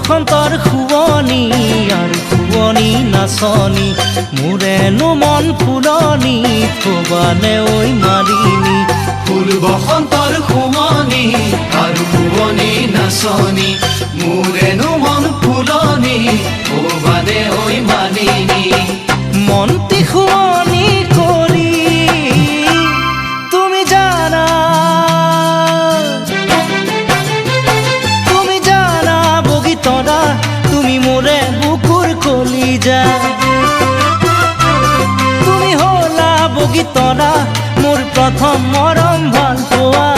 বসন্তৰ শুৱনি আৰু শুৱনি নাচনি মোৰেনো মন ফুলনি থবানে ঐ মালিনী ফুল বসন্তৰ শুৱনি আৰু শুৱনি নাচনি মোৰেনো মন ফুলনি থবানে ঐ মালিনী মনটি শুৱনি কৰি তুমি জানা বগীতৰা তুমি মোৰে বুকুৰ কলিজা তুমি হলা বগীতৰা মোৰ প্ৰথম মৰম ভাল পোৱা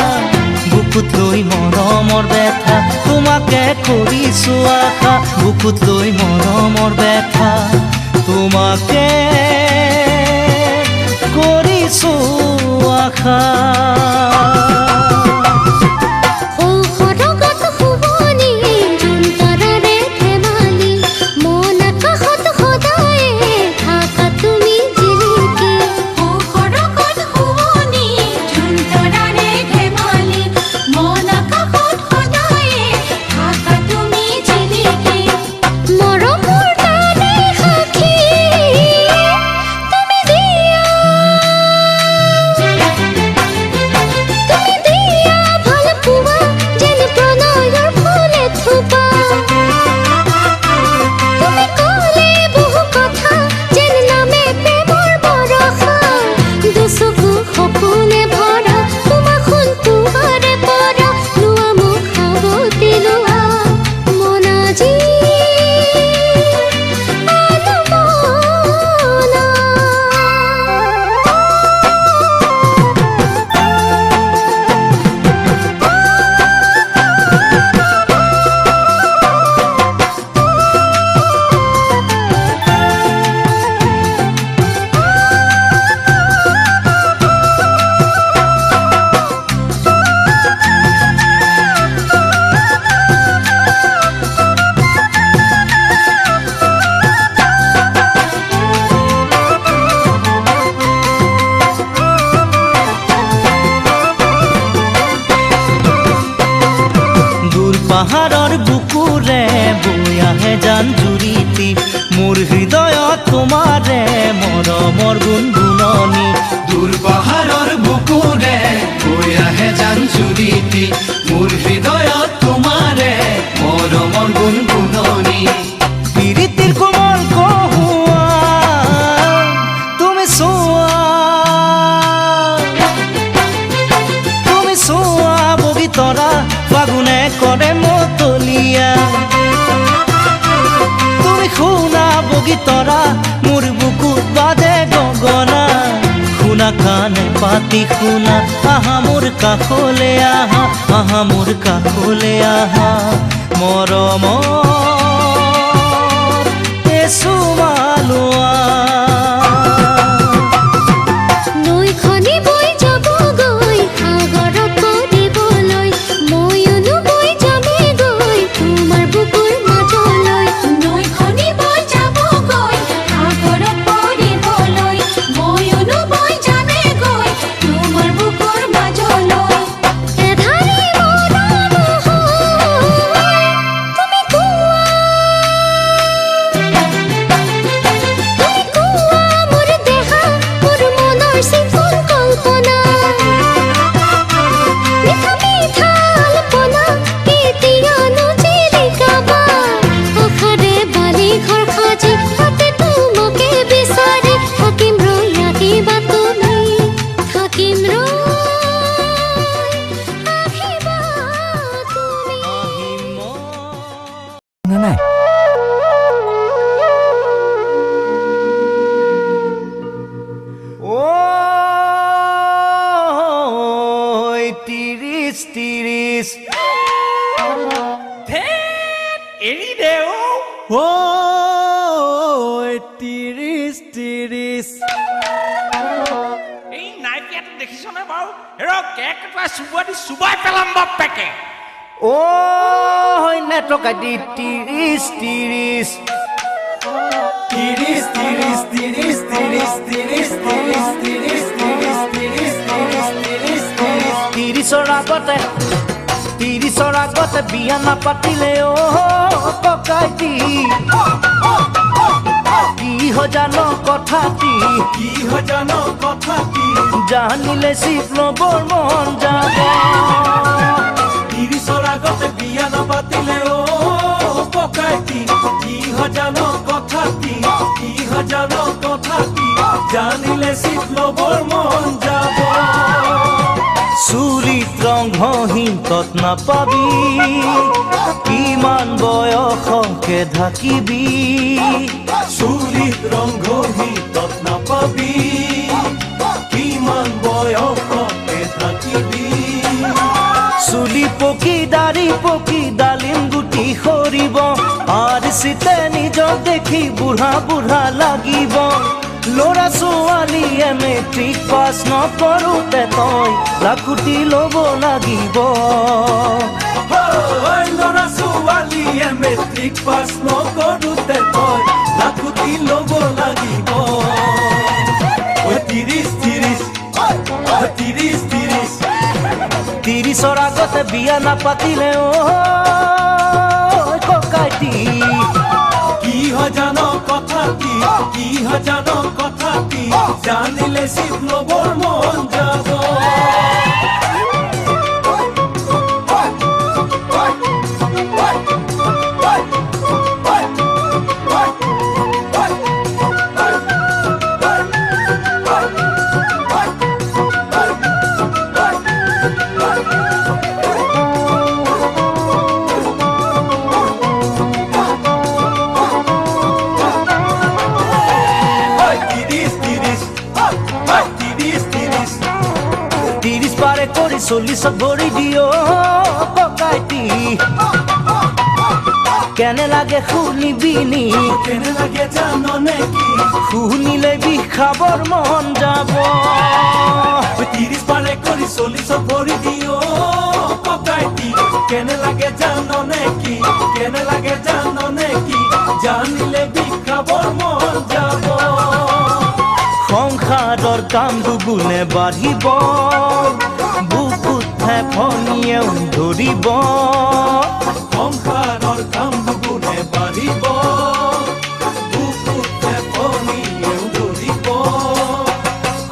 বুকুত লৈ মৰমৰ ব্যথা তোমাকে কৰিছো আশা বুকুত লৈ মৰমৰ ব্যথা তোমাকে কৰিছো আশা পাহাৰৰ বুকুৰে বৈ আহে জান জুৰিতি মোৰ হৃদয়ত তোমাৰে মৰমৰ গুণগুণনি দূৰ পাহাৰৰ বুকুৰে বৈ আহে জান জুৰিতি মোৰ হৃদয়ত তোমাৰে মৰমৰ গুণগুণনি প্ৰীতিৰ কোমল কহুৱা তুমি চোৱা বগীতৰা ফাগুনে কৰে মতলীয়া তুমি শুনা বগীতৰা মোৰ বুকুত বাজে গগনা শুনা কাণে পাতি শুনা আহা মোৰ কাষলে আহা মোৰ কাষলে আহা মৰমৰ এচুমালোৱা Subai pelam bapeke. Oh, netok adi tiris tiris. Tiris tiris tiris tiris tiris tiris tiris tiris tiris tiris tiris tiris tirisor agote tiris তিৰিছৰ আগতে বিয়া নাপাতিলে ককাইটি কি জান কথাটি জানিলে শিৱ ল'বৰ মন যাব 30ৰ আগতে বিয়া নাপাতিলে ককাইটি কি জানো কথাটি জানিলে শিৱ ল'বৰ মন যাব চুলিত ৰং ঘঁহিতত নাপাবি কিমান বয়সকে ঢাকিবি চুলিত ৰং ঘঁহিতত নাপাবি কিমান বয়সকে ঢাকিবি চুলি পকি দাড়ি পকি ডালিম গুটি সৰিব আৰু চিতে নিজক দেখি বুঢ়া বুঢ়া লাগিব ল'ৰা ছোৱালীয়ে মেট্ৰিক পাছ নকৰোঁতে তই লাখুটি ল'ব লাগিব ল'ৰা ছোৱালীয়ে মেট্ৰিক পাছ নকৰোঁতে তই লাখুটি ল'ব লাগিব 30ৰ আগতে বিয়া নাপাতিলে ককাইটি কি জানো কথাটি জানিলে শিৱ ল'বৰ মন যাব পাৰে কৰি 40 ভৰি দিও ককাইটি কেনে লাগে শুনিবিনি কেনে লাগে জানো নেকি শুনিলে বিষাবৰ মন যাব 30 পাৰে কৰি 40 ভৰি দিও ককাইটি কেনে লাগে জানো নেকি জানিলে বিষাবৰ মন যাব সংসাৰৰ কাম দুগুণে বাঢ়িব বুকুত ফেফনিয়েও ধৰিব সংসাৰৰ কাম দুগুণে বাঢ়িব বুকুত ফেফনিয়েও ধৰিব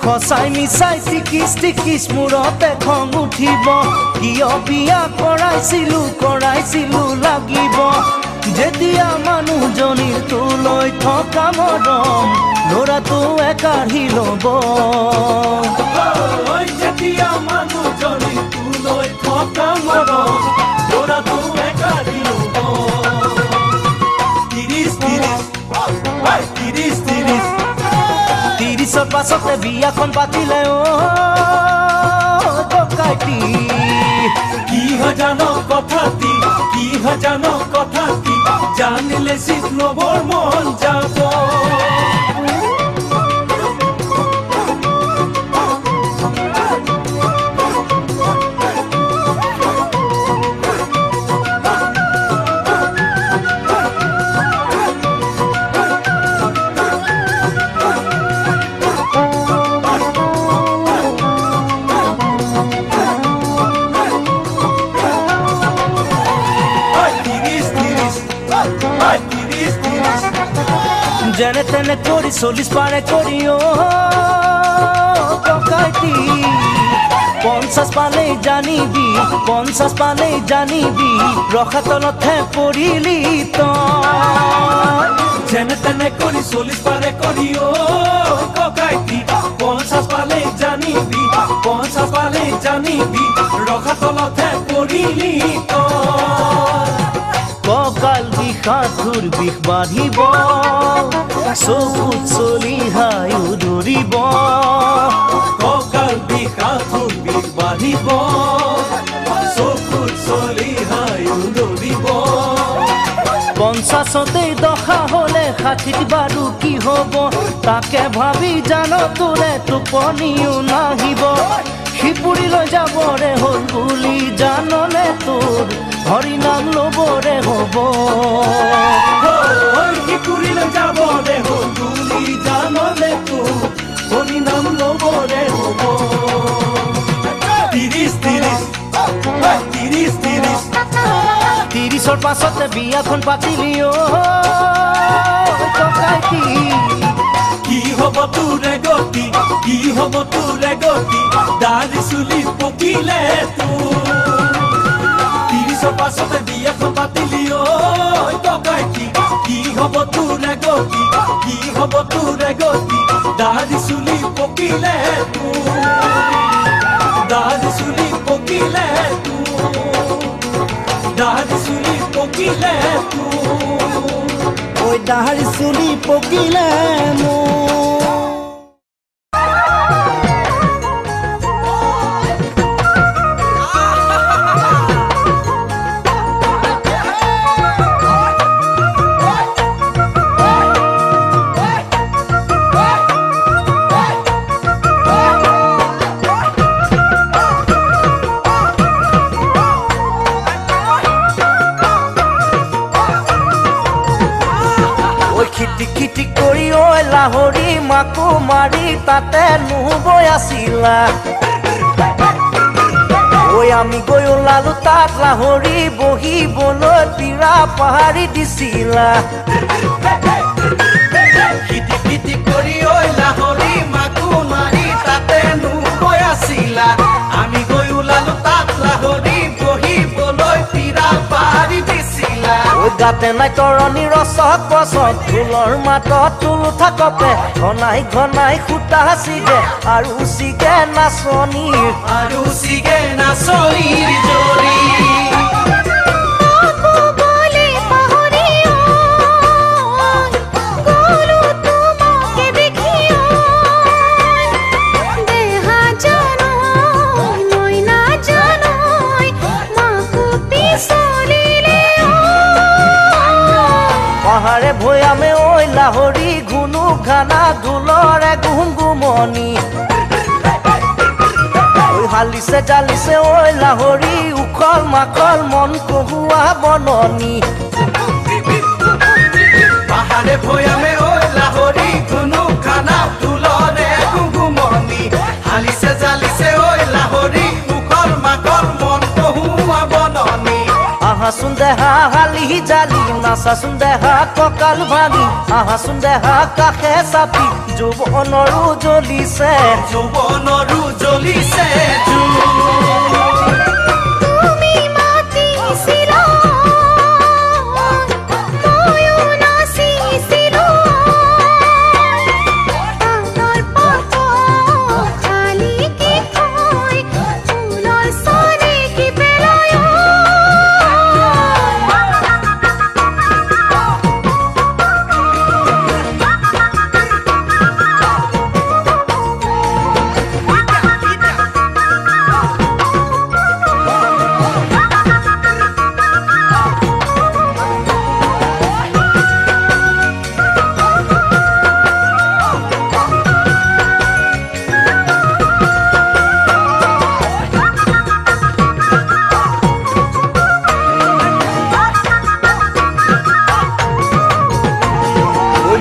সঁচাই মিছাই টিকিচ মূৰতে খং উঠিব কিয় বিয়া কৰাইছিলো লাগিব যেতিয়া মানুহজনীৰ তোলৈ থকা মৰম ল'ৰাটো একাঢ়ি ল'ব যেতিয়া মানুহজনীৰ তোলৈ থকা মৰম ল'ৰাটো একাঢ়ি ল'ব 30ৰ পাছতে বিয়াখন পাতিলে ককাইটি কি জানো কথাটি জানিলে শিৱ ল'বৰ মন যাব যেনে তেনে কৰি 40 পাৰে কৰি ককাইটি 50 পালেই জানিবি ৰখা তলতহে পৰিলি তই যেনে তেনে কৰি 40 পাৰে কৰি ককাইটি 50 পালেই জানিবি ৰখা তলতহে পৰিলি তই কঁকাল বিষাঁঠুৰ বিষ বাঢ়িব চকুত চলিহায়ো ধৰিব কঁকাল বিষাঁঠুৰ বিষ বাঢ়িব চকুত চলিহায়ো ধৰিব 50তে দশা হ'লে 60 বাৰু কি হ'ব তাকে ভাবি জান তোৰে টোপনিও নাহিব শিপুৰীলৈ যাবৰে হ'ল বুলি জাননে তোৰ হৰিনাম ল'বৰে হ'ব শিপুৰীলৈ যাবৰে হ'ল বুলি জাননে তোৰ হৰিনাম ল'বৰে হ'ব 30 পাছতে বিয়াখন পাতিলি অ ককাইটি কি হব তোৰে গতি কি হব তোৰে গতি দাড়ি চুলি পকিলে তোৰ 30 পাছতে বিয়াখন পাতিলি ঐ ককাইটি কি হব তোৰে গতি কি হব তোৰে গতি দাড়ি চুলি পকিলে তোৰ দাড়ি চুলি পকিলে তোৰ দাড়ি চুলি পকিলে তোৰ ঐ দাড়ি চুলি পকিলে মোৰ খিটি কৰি ঐ লাহৰি মাকো মাৰি তাতে নুবৈ আছিলা ঐ আমি গৈ ওলালো তাত লাহৰি বহিবলৈ পীৰা পাহাৰি দিছিলা খিটি কৰি ঐ লাহৰি মাকো মাৰি তাতে নুবৈ আছিলা আমি গৈ ওলালো তাত লাহৰি বহিবলৈ পীৰা পাহাৰি দিছিলা গাতে নাই তৰণি ৰচক বচক ঢোলৰ মাতত টোল থাকতে ঘনাই ঘনাই সূতা চিগে আৰু চিগে নাচনীৰ জৰি পাহাৰে ভৈয়ামে ঐ লাহৰি ঘুনু ঘানা ঢোলৰে গুমগুমনি ঐ হালিছে জালিছে ঐ লাহৰি উখল মাখল মন কহুৱা বননি পাহাৰে ভৈয়ামে ঐ লাহৰি ঘুনু ঘানা ঢোলৰে গুমগুমনি হালিছে জালিছে ঐ লাহৰি উখল মাখল মন কহুৱা বননি আহাচোন দেহা হালি জালি নাচাচোন দেহা কঁকাল ভাঙি আহাচোন দেহা কাষে চাপি যৌৱনৰো জ্বলিছে তুমি মাতিছিলা ময়ো নাচিছিলো তাঁতৰ পাতত শালিকি থৈ ফুলৰ চানেকি পেলাই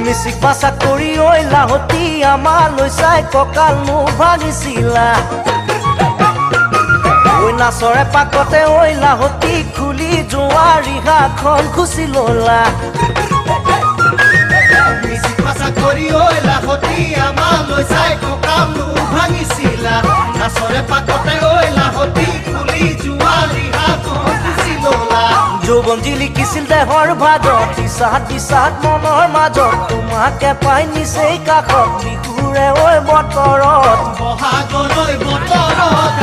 মিচিক পাছা কৰি ঐ লাহতি আমালৈ চাই কঁকাল নো ভাঙিছিলা ঐ নাচৰে পাকতে ঐ লাহতি খুলি যোৱা ৰিহাখন খুচি ললা মিচিক পাছা কৰি ঐ লাহতি আমালৈ চাই কঁকাল নো ভাঙিছিলা নাচৰে পাকতে ঐ লাহতি খুলি যোৱা ৰিহাখন খুচি ললা যৌৱন জিলিকিছিল দেহৰ ভাজত দিছাত মনৰ মাজত তোমাকে পাই নিচেই কাষত বিহুৰে ঐ বতৰত বহাগলৈ বতৰত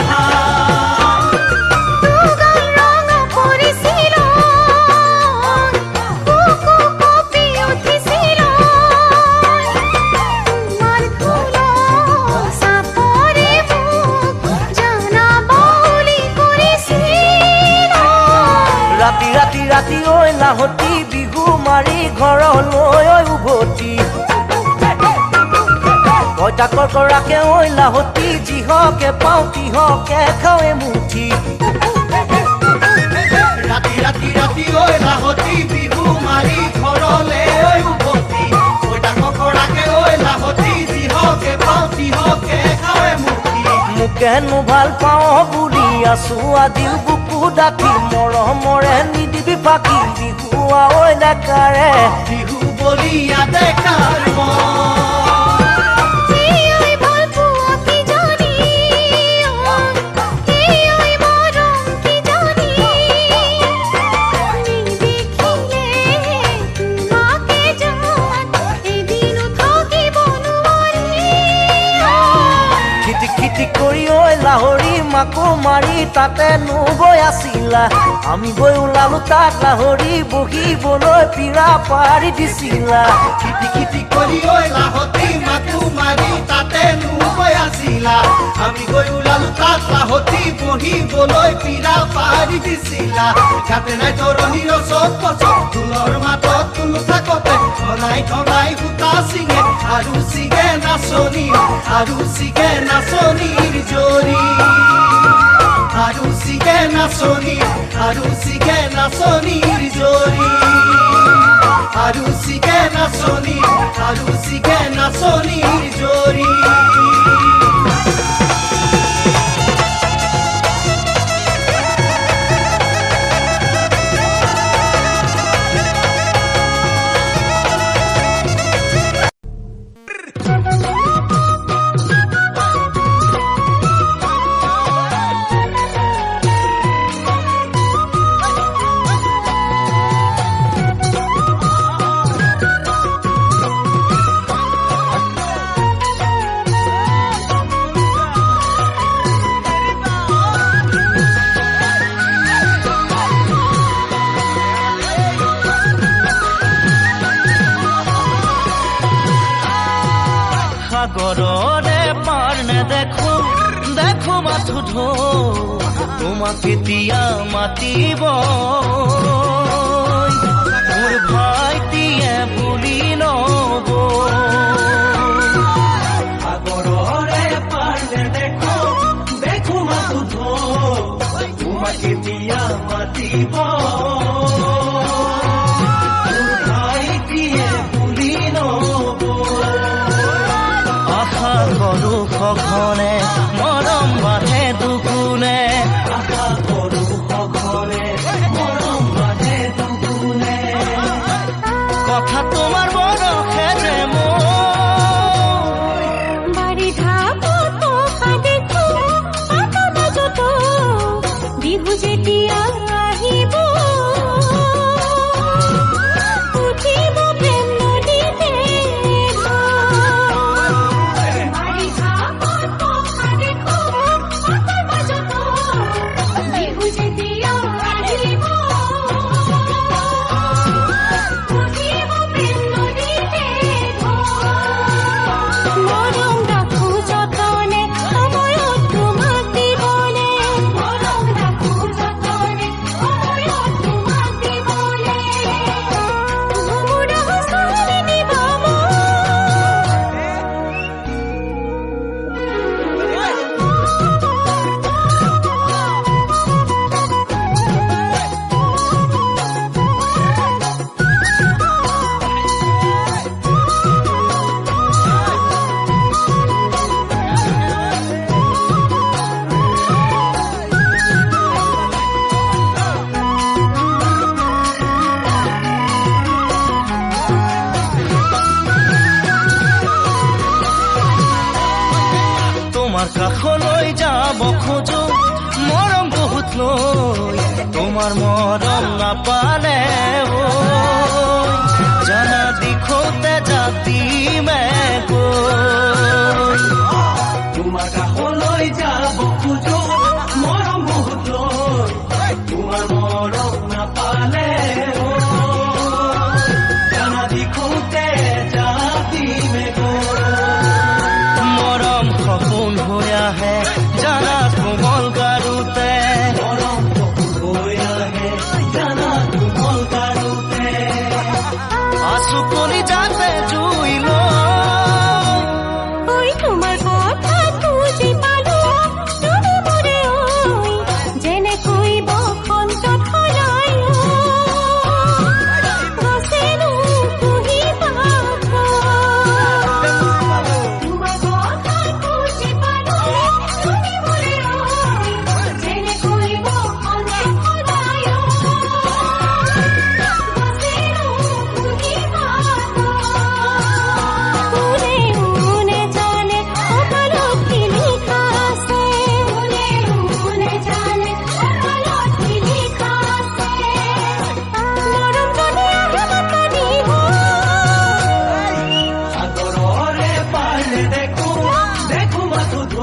ৰাতি ঐ লাহতি বিহু মাৰি ঘৰলৈ উভতি পইতাকৰ কৰাকে ঐ লাহতি যিহকে পাওঁ তিহকে খাওঁ মুঠি ৰাতি ঐ লাহতি বিহু মাৰি ঘৰলৈ উভতি পইতাকৰ কৰাকে ঐ লাহতি যিহকে পাওঁ তিহকে খাওঁ মুঠি মোকেনো ভাল পাওঁ বুলি আছো আজিও বুকু ডাঠি মৰমৰে নিদিবি ফাঁকি বিহুৱা ঐ নেকাৰে বিহু বলিয়া দেখাৰ লাহৰি মাকো মাৰি তাতে নগৈ আছিলা আমি গৈ ওলালো তাত লাহৰি বহিবলৈ পিৰা পাৰি দিছিলা খিটি খিটি কৰি ঐ লাহতি মাকো মাৰি তাতে নগৈ আছিলা আমি গৈ ওলালো তাত লাহতি বহিবলৈ পিৰা পাৰি দিছিলা গাতে নাই তৰণিৰ চক পচক ঢোলৰ মাতত তুলু থাকোতে ধনাই ধনাই সূতা ছিঙে আৰু ছিগে নাচনীৰ জৰি আৰু ছিগে নাচনীৰ জৰি আৰু ছিগে নাচনীৰ জৰি সাগৰৰে পাৰ নেদেখো দেখো মাথো ঢৌ তোমাক কেতিয়া মাতিব মোৰ ভাইটিয়ে বুলি নব সাগৰৰে পাৰ নেদেখো দেখো মাথো ঢৌ তোমাক কেতিয়া মাতিব মোৰ ভাইটিয়ে বুলি নব আশা কৰো সঘনে মৰম বাঢ়ে দুগুণে আশা কৰো সঘনে মৰম বাঢ়ে দুগুণে কথা তোমাৰ বৰষে যে মোৰ বাৰিষা পতকা দেখো পাতা মাজত বিহু যেতিয়া আহিব উঠিব প্ৰেম নদীতে বাৰিষা পতকা দেখো পাতা মাজত বিহু যেতিয়া আহিব উঠিব প্ৰেম নদীতে মৰম ৰাখো যতনে সময়ত তোমাক দিবলে মৰম ৰাখো যতনে সময়ত তোমাক দিবলে মোৰ হস্তালে নিবা তোমাৰ কাষলৈ যাব খোজো মৰম বহুত লৈ তোমাৰ মৰম নাপালে জানা দিখোতে জাতিমে গৈ তোমাৰ কাষলৈ যাব খোজো মৰম বহুত লৈ তোমাৰ মৰম নাপালে জানা দিখোতে জাতিমে মৰম সপোন হৈ আহে জানা কোমল গাৰুতে মৰম হৈ আহে জানা কোমল কাৰোতে আচু কলি যাতে জুই লৈ ঐ তোমাৰ কথা বুজি পালো তুমি মোৰে ঐ যেনেকৈ বসন্তত সলাই গছেনো কুহি পাত তোমাৰ কথা বুজি পালো তুমি মোৰে ঐ যেনেকৈ বসন্তত সলাই শুধ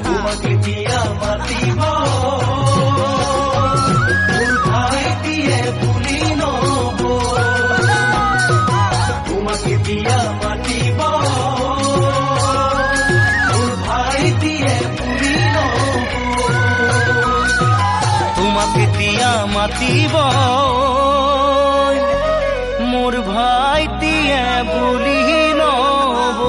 তোমাক এতিয়া মাতিব মোৰ ভাইটিয়ে বুলি নব তোমাক এতিয়া মাতিব মোৰ ভাইটিয়ে বুলি নব তোমাক এতিয়া মাতিব মোৰ ভাইটিয়ে বুলি নব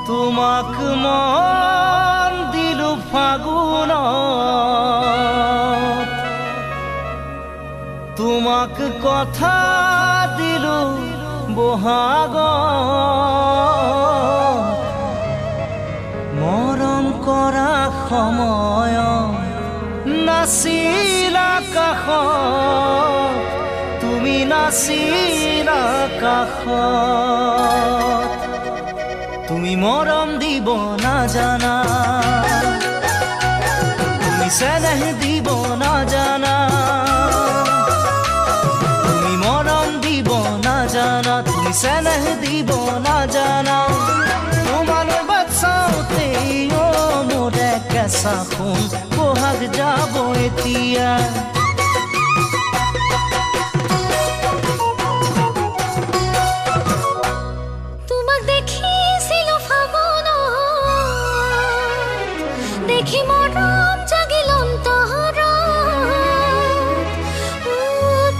তোমাক মন দিলো ফাগুনত তোমাক কথা দিলো বহাগত মৰম কৰা সময়ত নাছিলা কাষত তুমি নাছিলা কাষত তুমি মৰম দিব নাজানা তুমি চেনেহ দিব নাজানা তুমি মৰম দিব নাজানা তুমি চেনেহ দিব নাজানা তোমালৈ বাচ্চাওতে অ মোৰে কেঁচা সোণ বহাগ যাব এতিয়া তোমাক দেখিছিলো ফাগুনত দেখি মৰম জাগিল অন্তৰত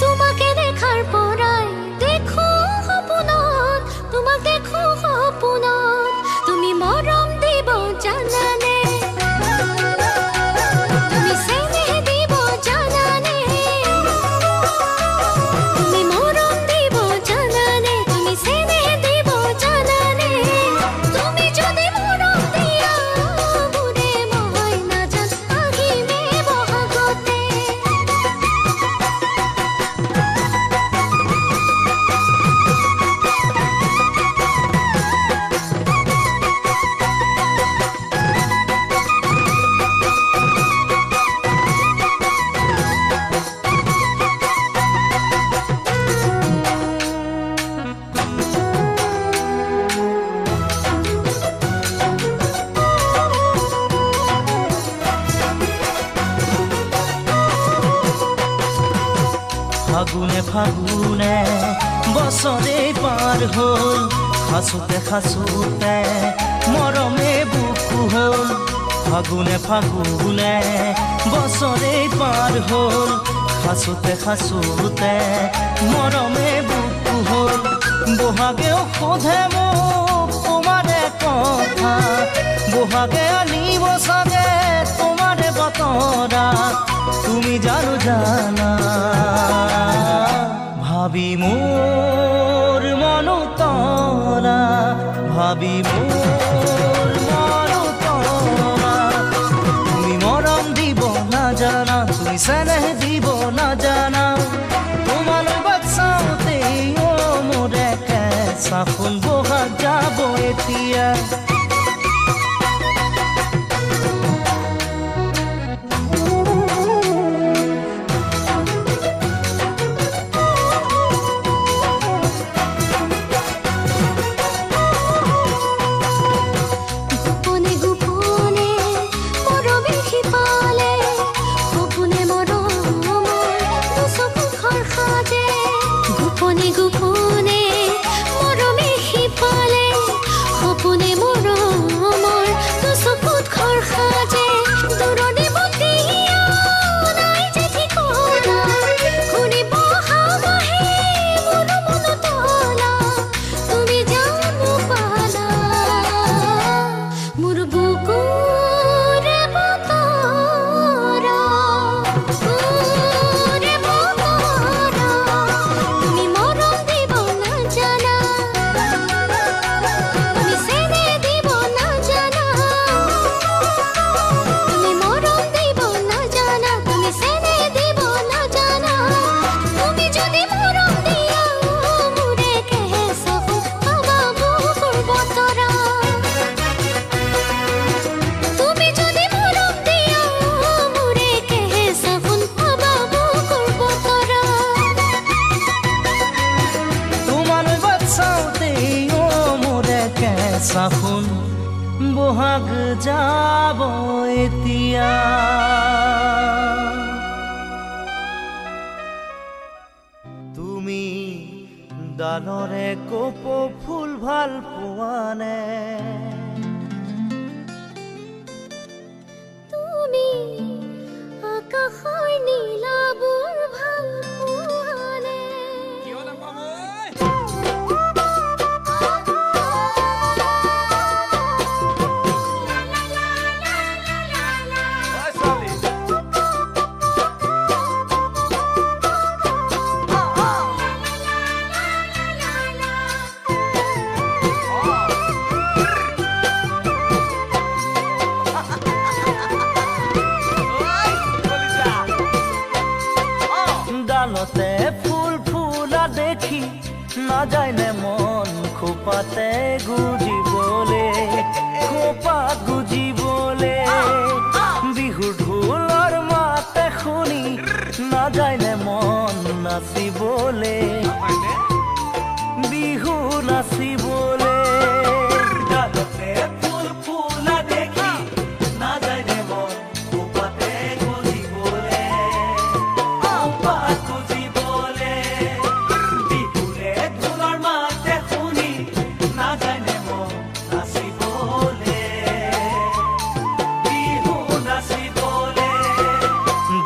তোমাকে দেখাৰ পৰাই দেখো সপোনত তোমাক দেখো সপোনত তুমি মৰম দিব জানানে তুমি চেনেহ দিব জানানে তুমি মৰম দিব জানানে তুমি চেনেহ দিব জানানে তুমি যদি মৰম দিয়া মোৰে মহাই নাজান আহিমে বহাগতে ফাগুনে ফাগুনে বছৰে পাৰ হ'ল খাচোতে খাচোতে মৰমে বুকু হ'ল ফাগুনে ফাগুনে বছৰে পাৰ হ'ল খাচোতে খাচোতে মৰমে বুকু হ'ল বহাগেও সোধে মোক তোমাৰে কথা বহাগে আনিব চাগে তোমাৰে বতৰা তুমি জানো জানা ভাবি মোৰ মনো তৰা ভাবি মোৰ মনো তৰা তুমি মৰম দিব নাজানা তুমি চেনেহ দিব নাজানা তোমালৈ বাচ্চাওতে অ মোৰে কেঁচা সোণ বহাগ যাব এতিয়া গোপনে গোপনে মৰমে শিপালে সপোনে মৰমৰ দুচকুষৰ সাজে গোপনে গোপনে মৰমে শিপালে সপোনে মৰমৰ চাচোন বহাগ যাব এতিয়া। তুমি ডালৰে কপ ফুল ভাল পোৱানে? তুমি আকাশৰ নীলাবোৰ ভাল পোৱানে? কিয় নাপাব ঐ? ঐ ছোৱালী, ডালতে ফুল ফুলা দেখি নাযায়নে মন খোপাতে গুজিবলে, খোপাত গুজিবলে। বিহুৰ ঢোলৰ মাতে শুনি নাযায়নে মন নাচিবলে, বিহু নাচিবলে। ডালতে ফুল ফুলা দেখি নাযায়নে মন খোপাতে গুজিবলে, খোপাত গুজিবলে। বিহুৰে ঢোলৰ মাতে শুনি নাযায়নে মন নাচিবলে, বিহু নাচিবলে।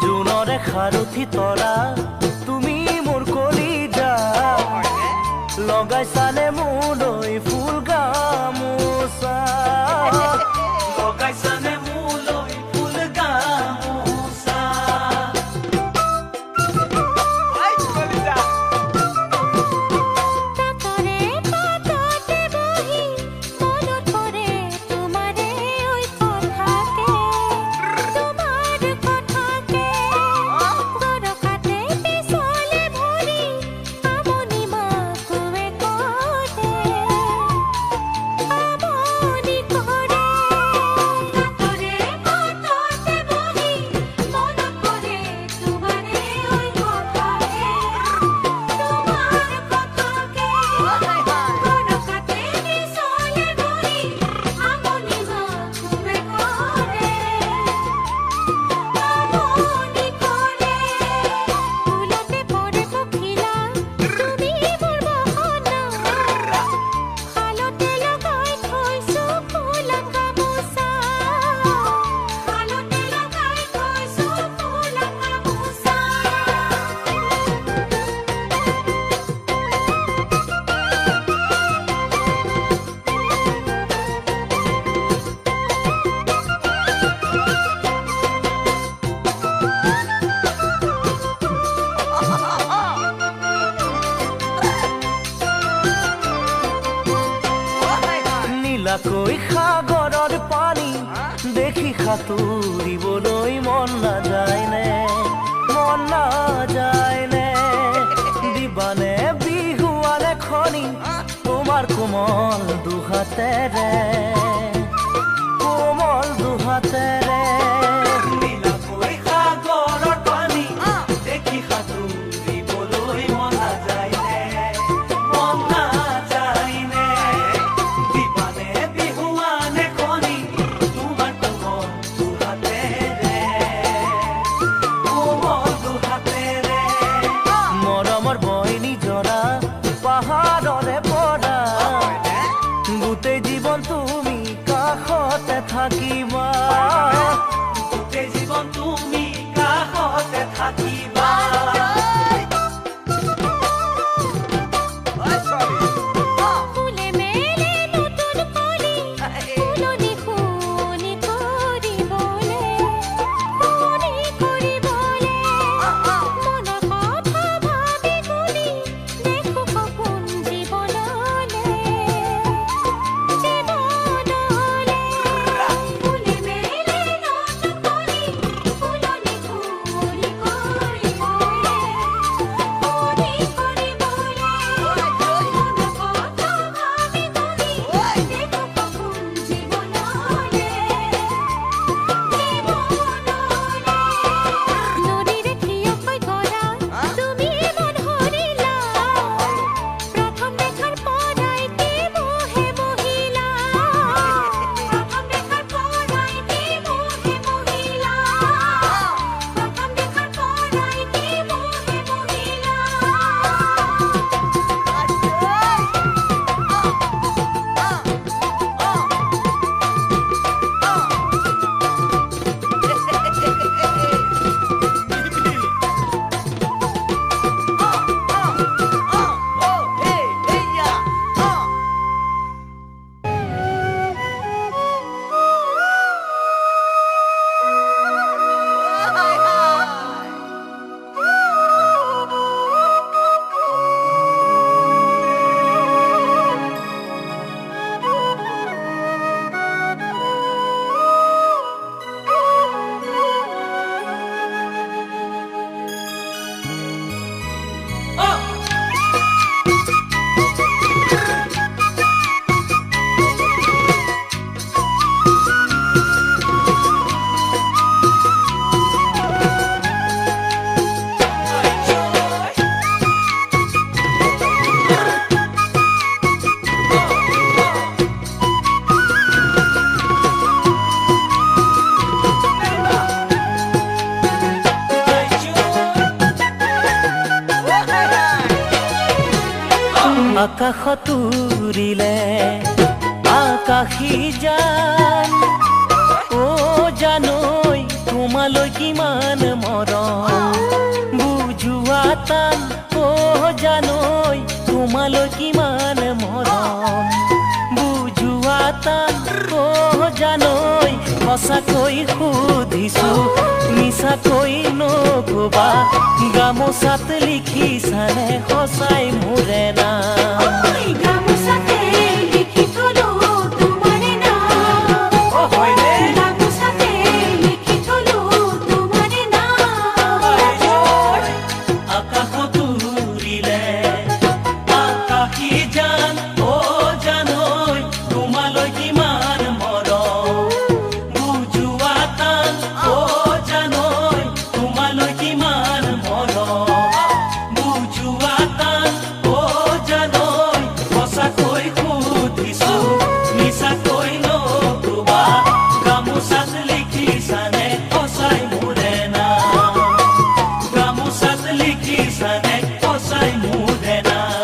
জোনৰে সাৰথি তৰা তুমি মোৰ কলিজা, লগাইছানে মোলৈ ফুল গামোচা, লগাইছানে মোলৈ ফুল গামোচা। ঐ কলিজা, তাতৰে পাততে বহি মনত পৰে তোমাৰে ঐ কথাকে, তোমাৰ কথাকে। গৰকাতে পিছলে ভৰি আমনি মাকুৱে কৰে, আমনি কৰে। তাতৰে পাততে বহি মনত পৰে তোমাৰে ঐ কথাকে, তোমাৰ কথাকে। গৰকাতে পিছলে ভৰি আমনি মাকুৱে কৰে, আমনি কৰে। ফুলতে পৰে পখিলা তুমি মোৰ বহনা, শালতে লগাই থৈছো ফুলা গামোচা, শালতে লগাই থৈছো ফুলা গামোচা। নীলাকৈ সাগৰৰ পানী দেখি সাঁতুৰিবলৈ মন নাযায়নে, মন নাযায়নে? দিবানে বিহুৱানে খনি তোমাৰ কোমল দুহাতেৰে, কোমল দুহাতেৰে। নীলাকৈ সাগৰৰ পানী দেখি সাঁতুৰিবলৈ মন নাযায়নে, মন নাযায়নে? দিবানে বিহুৱানে খনি তোমাৰ কোমল দুহাতেৰে, কোমল দুহাতেৰে। মৰমৰ বইনী জৰা পাহাৰৰে পৰা, গোটেই জীৱন তুমি কাষতে থাকিবা, গোটেই জীৱন আকাশত উৰিলে আকাশী জান অ জানৈ তোমালৈ কিমান মৰম বুজোৱা টান অ জানৈ তোমালৈ কিমান মৰম বুজোৱা টান অ জানৈ সঁচাকৈ সুধিছো মিছাকৈ নকবা গামোচাত লিখিছানে সঁচাই মোৰে নাম গামোচাতে লিখি থলো তোমাৰ নাম অ হয়নে গামোচাতে লিখি থলো তোমাৰ নাম আকাশত উৰিলে আকাশী জান অ জানৈ তোমালৈ কিমান মৰম বুজোৱা টান অ জানৈ তোমালৈ কিমান মৰম বুজোৱা টান অ জানৈ সঁচাকৈ সুধিছো মিছাকৈ নকবা গামোচাত লিখিছানে সঁচাই মোৰে নাম গামোচাত লিখিছানে সঁচাই মোৰে নাম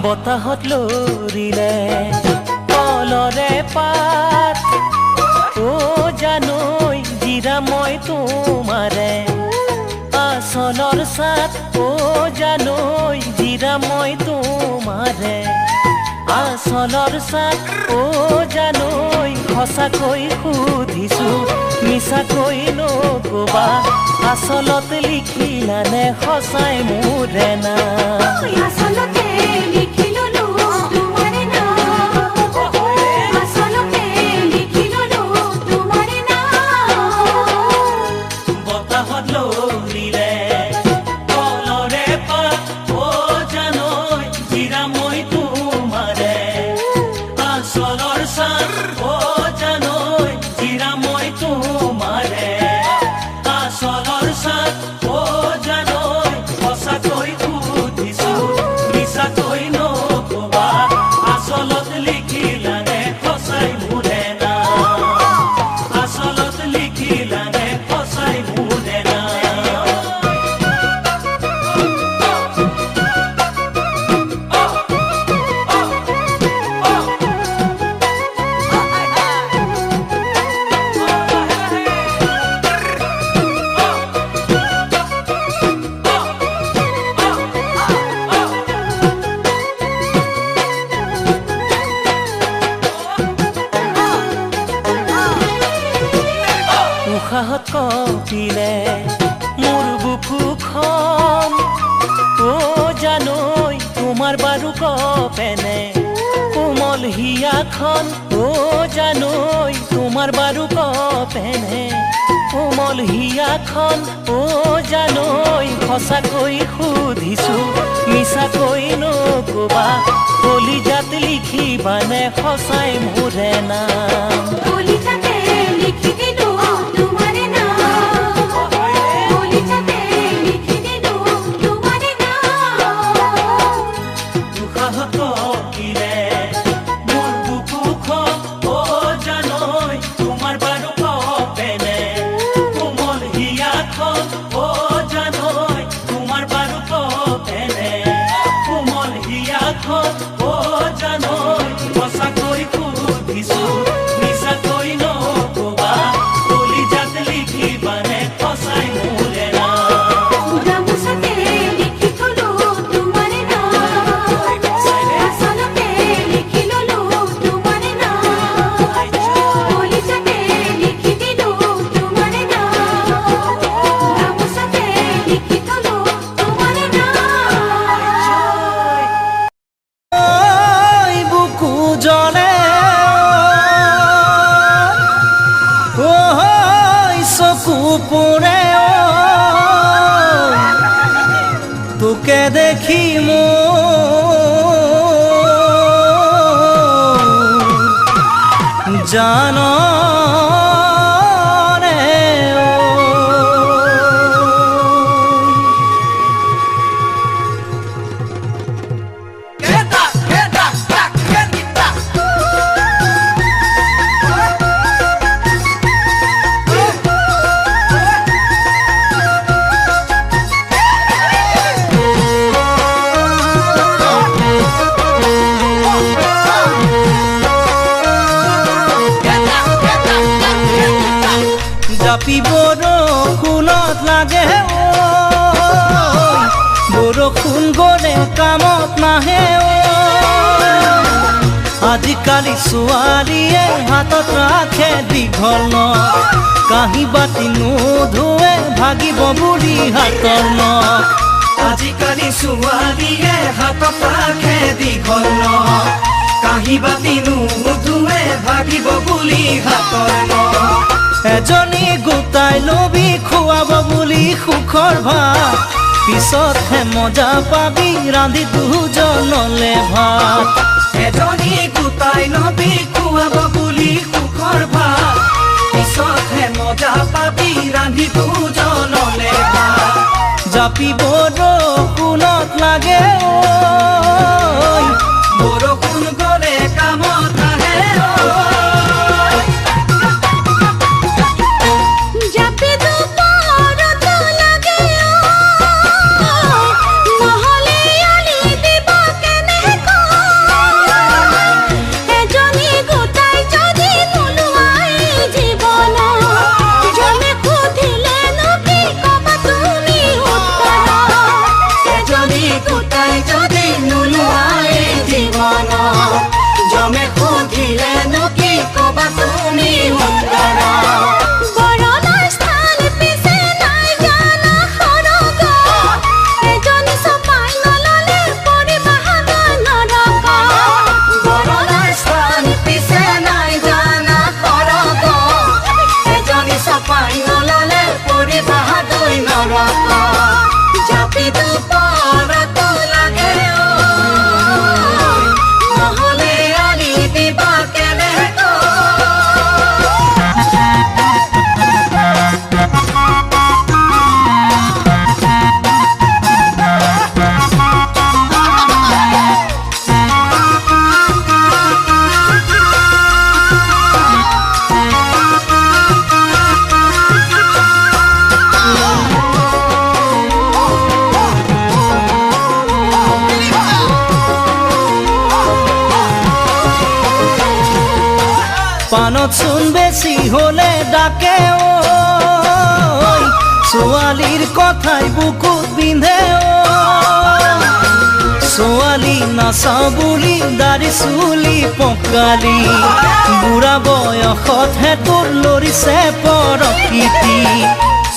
বতাহত লৰিলে কলৰে পাত অ জানৈ জিৰা মই তোমাৰে আচলৰ চাত অ জানৈ জিৰা মই তোমাৰে আচলৰ চাত অ জানৈ সঁচাকৈ সুধিছো মিছাকৈ নকবা আচলত লিখিলানে সঁচাই মোৰে নাম আচলতে লিখি ললো তোমাৰ নাম আচলতে লিখি ললো তোমাৰ নাম বতাহত লৰিলে কলৰে পাত অ জানৈ জিৰা মই তোমাৰে আচলৰ চাত অ জানৈ জিৰা মই তোমাৰে আচলৰ চাত অ জানৈ সঁচাকৈ সুধিছো মিছাকৈ নকবা আচলত লিখিলানে সঁচাই মোৰে নাম আচলত লিখিলানে সঁচাই মোৰে নাম উশাহত কঁপিলে মোৰ বুকুখন অ জানৈ তোমাৰ বাৰু কপেনে কোমল হিয়াখন অ জানৈ তোমাৰ বাৰু কপেনে কোমল হিয়াখন অ জানৈ সঁচাকৈ সুধিছো মিছাকৈ নকবা কলিজাত লিখিবানে সঁচাই মোৰে নাম কলিজাতে লিখি দিলো তোমাৰ নাম কলিজাতে লিখি দিলো তোমাৰ নাম উশাহত কঁপিলে মোৰ বুকুখন অ জানৈ তোমাৰ বাৰু কপেনে কোমল হিয়াখন অ জানৈ তোমাৰ বাৰু কপেনে কোমল হিয়াখন অ জানৈ সঁচাকৈ সুধিছো জানো ৰে ও। জাপি বৰষুণত লাগে বৰষুণ গলে কামত নাহে আজিকালি ছোৱালীয়ে হাতত ৰাখে দীঘল নখ কাঁহী বাতি নোধোৱে ভাগিব বুলি হাতৰ নখ আজিকালি ছোৱালীয়ে হাতত ৰাখে দীঘল নখ কাঁহী বাতি নোধোৱে ভাগিব বুলি হাতৰ নখ এজনী গোটাই লবি খুৱাব বুলি সুখৰ ভাত পিছতহে মজা পাবি ৰান্ধি দুজনলে ভাত এজনী গোটাই লবি খুৱাব বুলি সুখৰ ভাত পিছতহে মজা পাবি ৰান্ধি দুজনলে ভাত জাপি বৰষুণত লাগে বৰষুণ গলে কামত আহে জাপি দুপৰত লাগে নহলে আলি দিব কেনেকৈ এজনী গোটাই যদি নোলোৱাই জীৱন জনে সুধিলেনো কি ক'বা তুমি উত্তৰ এজনী গোটাই যদি নোলোৱাই জীৱন জমে সুধিলেনো কি ক'বা তুমি উত্তৰ বৰণৰ স্থান পিছে নাই জানা সৰগ এজনী চপাই নললে পৰিবাহত নৰক বৰণৰ স্থান পিছে নাই জানা সৰগ এজনী চপাই নললে পৰিবাহতৈ নৰক জাপি দুপৰত লাগে নহলে আলি দিবা কেনেকৈ পানত চোন বেছি হলে ডাকে ছোৱালীৰ কথাই বুকুত বিন্ধে ছোৱালী নাচাওঁ বুলি দাড়ি চুলি পকালি বুঢ়া বয়সতহে তোৰ লৰিছে প্ৰকৃতি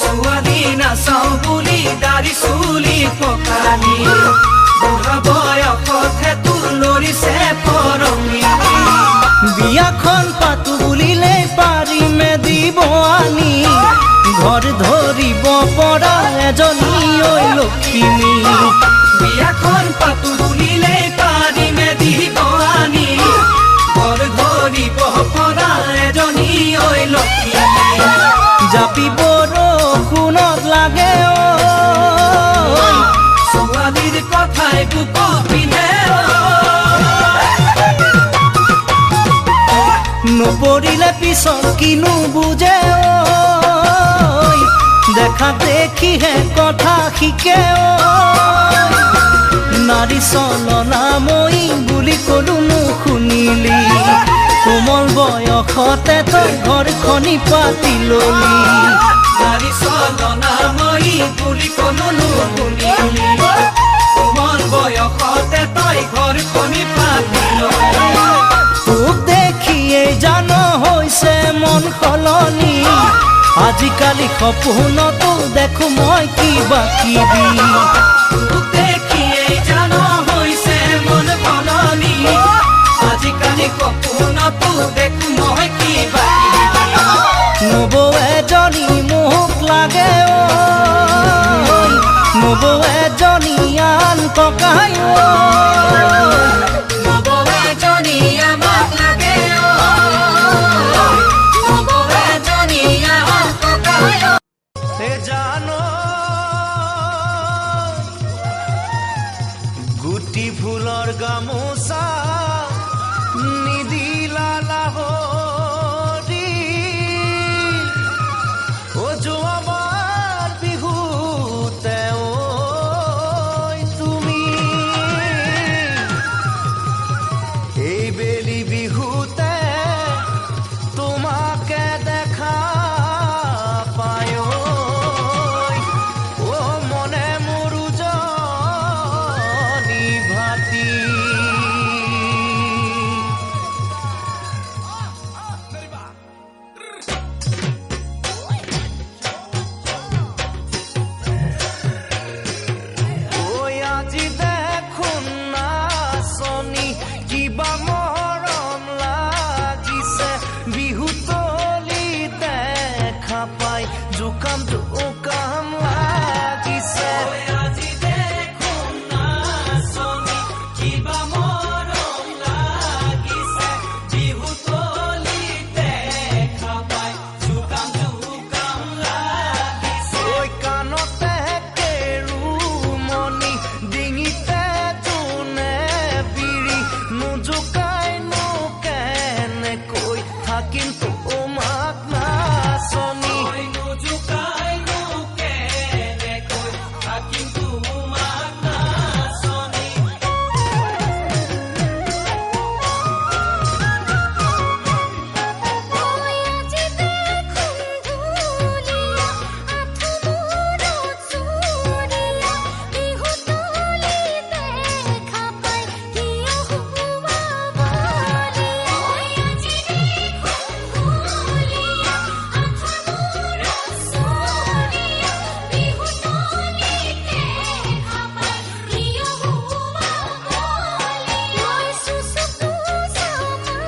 ছোৱালী নাচাওঁ বুলি দাড়ি চুলি পকালি বুঢ়া বয়সতহে তোৰ লৰিছে প্ৰকৃতি বিয়াখন পাতো বুলিলে পাৰিমে দিব আনি ঘৰ ধৰিব পৰা এজনী ঐ লক্ষ্মী বিয়াখন পাতো বুলিলে পাৰিমে দিব আনি ঘৰ ধৰিব পৰা এজনী ঐ লক্ষ্মী জাপি বৰষুণত লাগে ছোৱালীৰ কথাই বুকুত পিন্ধে নপৰিলে পিছত কিনো বুজে দেখা দেখিহে কথা শিকে নাৰী চলনা মই বুলি কলো নুশুনিলি কোমল বয়সতে তই ঘৰখনি পাতি ললি নাৰী চলনা মই বুলি কলো নুশুনিলি কোমল বয়সতে তই ঘৰখনি পাতি ললি তোক দেখিয়ে জান হৈছে মন সলনি আজিকালি সপোনতো দেখো মই কিবা কিবি তোক দেখিয়ে জান হৈছে মন সলনি আজিকালি সপোনতো দেখো মই কিবা নবৌ এজনী মোক লাগে নবৌ এজনী আন ককাই নবৌ এজনী আমাক লাগে জোকাম জোকাম লাগিছে আজি দেখোন নাচনি কিবা মৰম লাগিছে বিহু তলিতে খাপাই জোকাম জোকাম লাগিছে ঐ কাণতে কেৰুমণি ডিঙিতে জোনে বিৰি নোজোকাইনো কেনেকৈ থাকিম তোমাক নাচনি ঐ নোজোকাইনো কেনেকৈ থাকিম তোমাক নাচনি মই আজি দেখোন ধুলীয়া আঠমূৰত চুৰীয়া বিহু তলিতে খাপাই কিয় হুৱা বলিয়া মই আজি দেখোন ধুলীয়া আঠমূৰত চুৰীয়া বিহু তলিতে খাপাই কিয় হুৱা বলিয়া মই চুচুকো চামা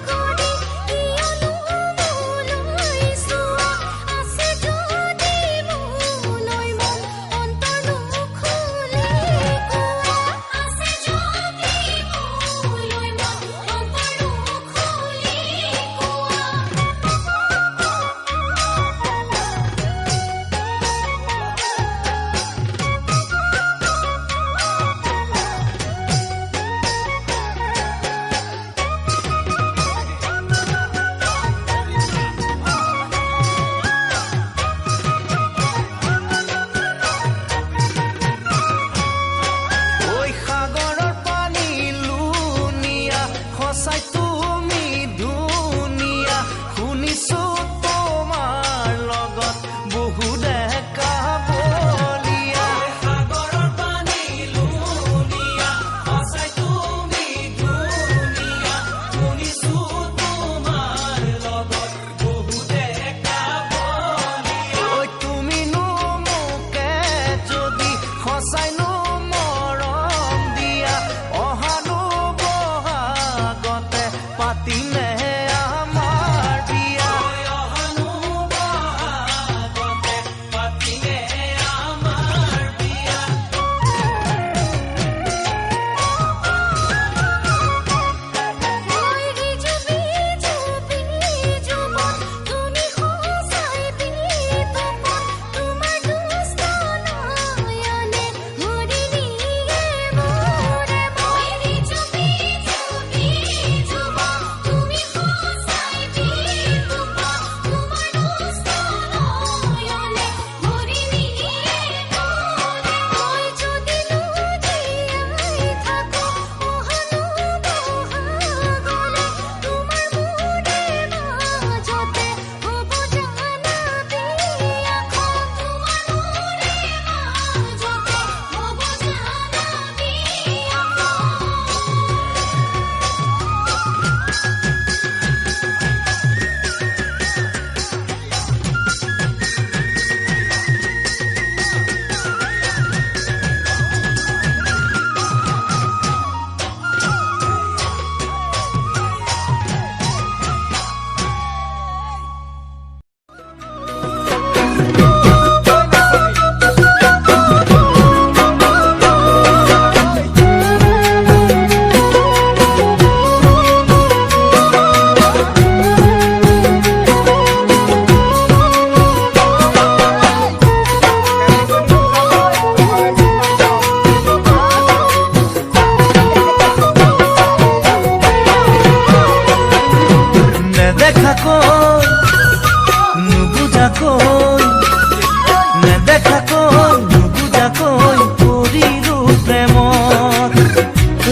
কৰি কিয়নো মোলৈ চোৱা আছে যদি মোলৈ মন অন্তৰ নুখুলি কোৱা আছে যদি মোলৈ মন অন্তৰ ঐ সাগৰৰ পানী লুনিয়া সঁচাই তুমি ধুনীয়া শুনিছো তোমাৰ লগত বহু ডেকা বলিয়া সাগৰৰ পানী লুনিয়া সঁচাই তুমি ধুনীয়া শুনিছো তোমাৰ লগত বহু ডেকা বলিয়া ঐ তুমিনো মোকে যদি সঁচাইনো মৰম দিয়া অহানো বহাগতে পাতিমে আমাৰ বিয়া অহানো বহাগতে পাতিলে আমাৰ বিয়া মই ৰিজুবি জুবি জুবন তুমি সঁচাই বিতপন তোমাৰ দুষ্ট নয়নে ভৰি নিয়ে মোৰে মই ৰিজুবি জুবি জুবন তুমি সঁচাই বিতপন তোমাৰ দুষ্ট নয়নে ভৰি নিয়ে মোৰে মই যদি লুটিয়াই থাকো অহানো বহাগলে তোমাৰ মোৰে মাজতে হ'ব জানা বিয়াখন তোমাৰ মোৰে মাজতে হ'ব জানা নেদেখা কৈ নুবুজা কৈ নেদেখা কৈ নুবুজা কৈ পৰিলো প্ৰেমত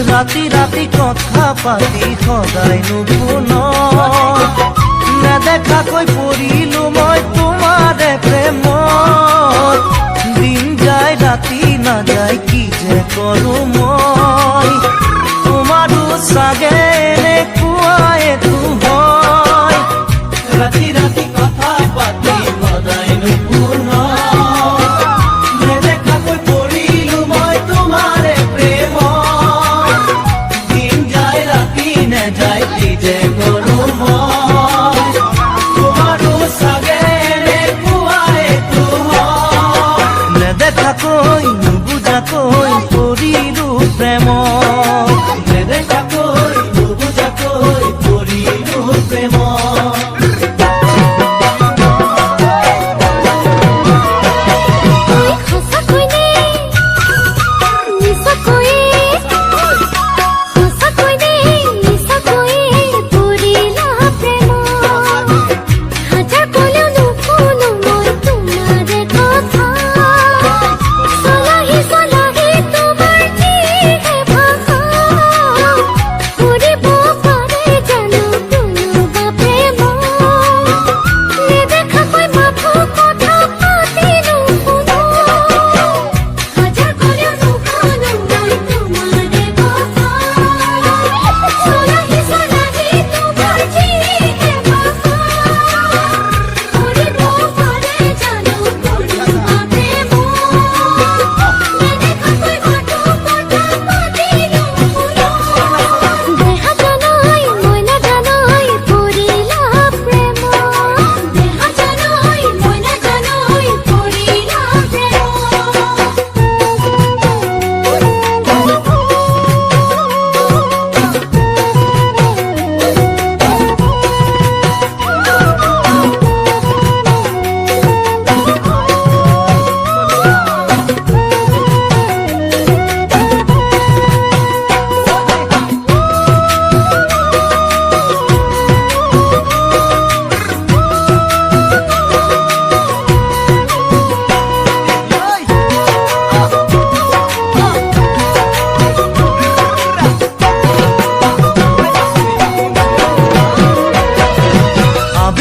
ৰাতি ৰাতি কথা পাতি সদায় নুশুনত নেদেখাকৈ পৰিলো মই তোমাৰে প্ৰেমত দিন যায় ৰাতি নাযায় কি যে কৰো মই তোমাৰো চাগে এনেকুৱাই একো হয় ৰাতি ৰাতি কথা পাতি সদায় নুশুনত নেদেখাকৈ পৰিলো মই তোমাৰে প্ৰেমত দিন যায় ৰাতি নাযায় কি যে কৰো মই তোমাৰো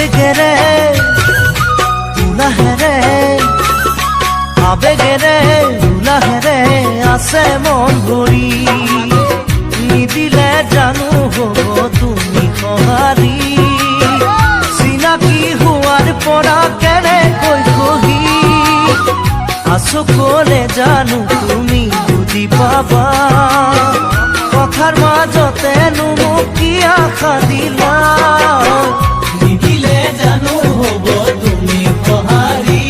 আবেগেৰে উলাহেৰে আবেগেৰে উলাহেৰে আছে মন ভৰি নিদিলে জানো হব তুমি সঁহাৰি চিনাকি হোৱাৰ পৰা কেনেকৈ কহি আছো কলে জানো তুমি বুজি পাবা কথাৰ মাজতেনো মোক কি আশা দিলা নিদিলে জানো হব তুমি সঁহাৰি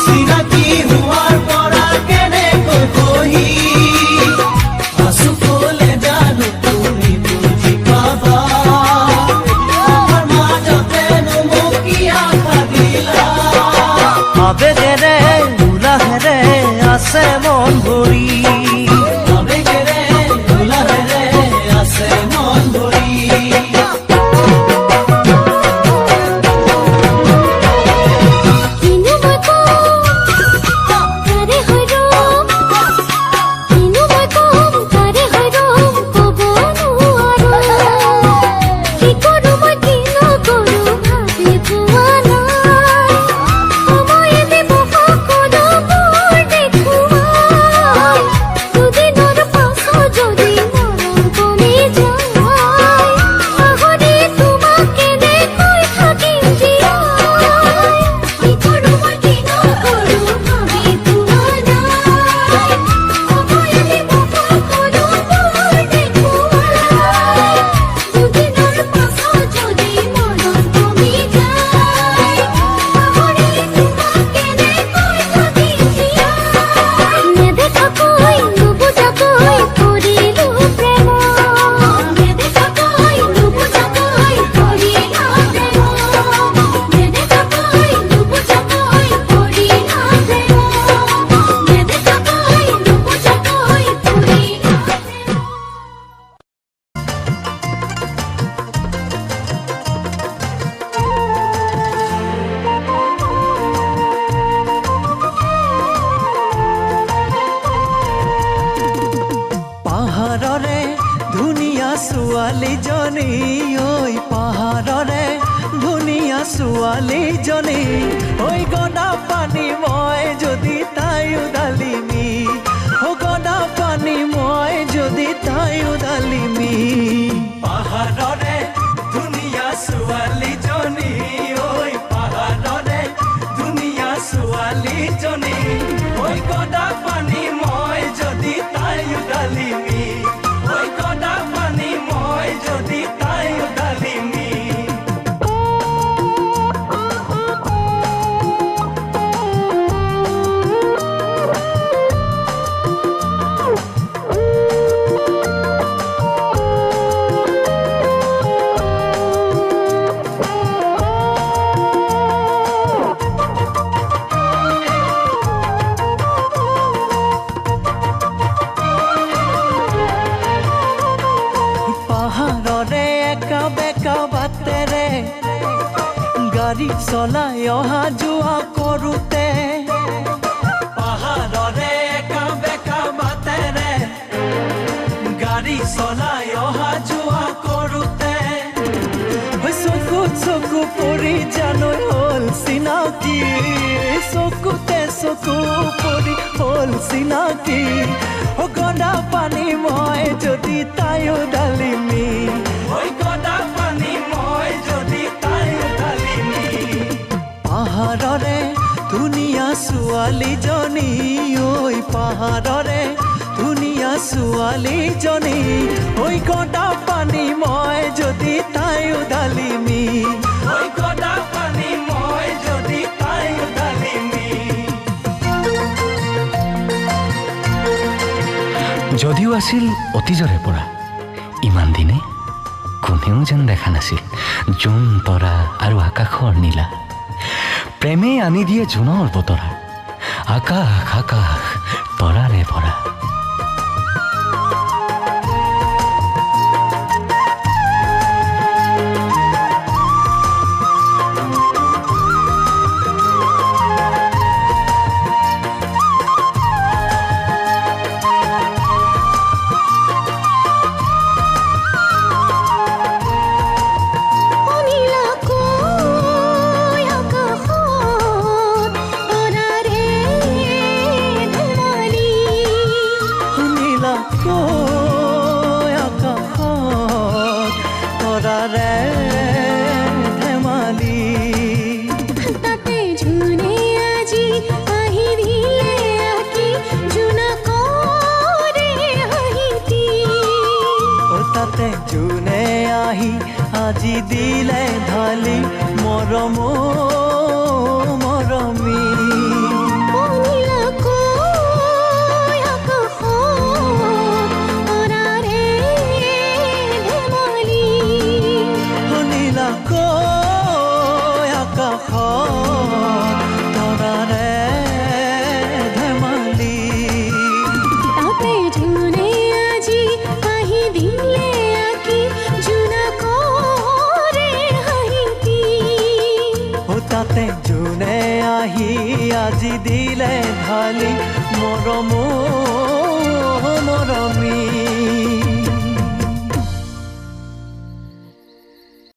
চিনাকি হোৱাৰ পৰা কেনেকৈ কহি আছো কলে জানো তুমি বুজি পাবা কথাৰ মাজতেনো মোক কি আশা দিলা আবেগেৰে উলাহেৰে আছে মন ভৰি আবেগেৰে উলাহেৰে আছে মন ভৰি কিনো মই কম তাৰে হৈ ৰম কিনো মই কম তাৰে হৈ ৰম ক'ব নোৱাৰো কি কৰোঁ মই কি নকৰোঁ ভাবি পোৱা নাই সময়ে দিব সকলোবোৰ দেখুৱাই দুদিনৰ পাছত যদি মৰম কমি যায় পাহৰি তোমাক কেনেকৈ থাকিম জীয়াই কি কৰোঁ মই কি নকৰোঁ ভাবি পোৱা নাই সময়ে দিব সকলোবোৰ দেখুৱাই দুদিনৰ পাছত যদি মৰম কমি যায় পাহৰি তোমাক কেনেকৈ থাকিম জীয়াই নেদেখাকৈ নুবুজাকৈ কৰিলো প্ৰেম নেদেখাকৈ নুবুজাকৈ কৰিলা প্ৰেম নেদেখাকৈ নুবুজাকৈ কৰিলা প্ৰেম নেদেখাকৈ নুবুজাকৈ কৰিলা প্ৰেম পাহাৰৰে ধুনীয়া ছোৱালীজনী ঐ পাহাৰৰে ধুনীয়া ছোৱালীজনী ঐ গদা পানী মই যদি তাই উদালিমি গদা পানী মই যদি তাই উদালিমি পাহাৰৰে ধুনীয়া ছোৱালীজনী ঐ পাহাৰৰে ধুনীয়া ছোৱালীজনী ঐ গদা পানী মই যদি তাই উদালিমি ঐ গদা পানী মই যদি তাই উদালিমি পাহাৰৰে একা বেকা বাটেৰে গাড়ী চলাই অহা যোৱা কৰোঁতে পাহাৰৰে একা বেকা বাটেৰে গাড়ী চলাই অহা যোৱা কৰোঁতে চকুত চকু পৰি জানৈ হ'ল চিনাকি চকুতে চকু পৰি হ'ল চিনাকি গদা পানী মই যদি তাই উদালিমি গদা পানী মই যদি তাই উদালিমি পাহাৰৰে ধুনীয়া ছোৱালীজনী ঐ পাহাৰৰে ধুনীয়া ছোৱালীজনী ঐ গদা পানী মই যদি তাই উদালিমি গদা পানী মই যদি তাই উদালিমি যদিও আছিল অতীজৰে পৰা ইমান দিনে কোনেও যেন দেখা নাছিল জোন তৰা আৰু আকাশৰ নীলা প্ৰেমে আনি দিয়ে জোনৰ বতৰা আকাশ আকাশ তৰাৰে ভৰা অনিলা আজি দিলে ঢালি মৰম মৰমী নীলাকৈ আকাশত তৰাৰে ধেমালি তাতে জোনে আজি আহি দিলে আকি জোনাকৰে হাঁহিতি ও তাতে জোনে আহি আজি দিলে ঢালি মৰম